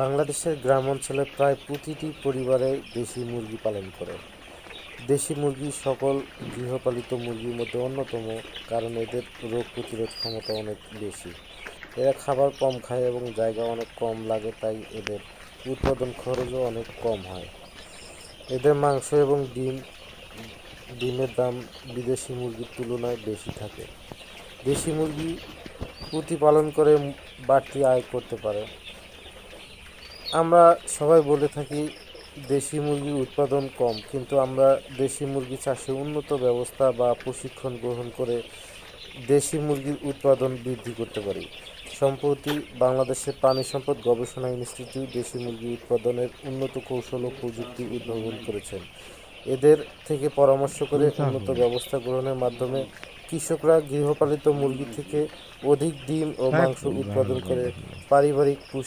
বাংলাদেশের গ্রাম অঞ্চলে প্রায় প্রতিটি পরিবারে দেশি মুরগি পালন করে। দেশি মুরগি সকল গৃহপালিত মুরগির মধ্যে অন্যতম, কারণ এদের রোগ প্রতিরোধ ক্ষমতা অনেক বেশি। এরা খাবার কম খায় এবং জায়গা অনেক কম লাগে, তাই এদের উৎপাদন খরচও অনেক কম হয়। এদের মাংস এবং ডিমের দাম বিদেশি মুরগির তুলনায় বেশি থাকে। দেশি মুরগি প্রতিপালন করে বাড়তি আয় করতে পারে। আমরা সবাই বলে থাকি দেশি মুরগির উৎপাদন কম, কিন্তু আমরা দেশি মুরগি চাষে উন্নত ব্যবস্থা বা প্রশিক্ষণ গ্রহণ করে দেশি মুরগির উৎপাদন বৃদ্ধি করতে পারি। সম্প্রতি বাংলাদেশের প্রাণী সম্পদ গবেষণা ইনস্টিটিউট দেশি মুরগি উৎপাদনের উন্নত কৌশল ও প্রযুক্তি উদ্ভাবন করেছেন। এদের থেকে পরামর্শ করে উন্নত ব্যবস্থা গ্রহণের মাধ্যমে কৃষকরা গৃহপালিত মুরগি থেকে অধিক ডিম ও মাংস উৎপাদন করে পারিবারিক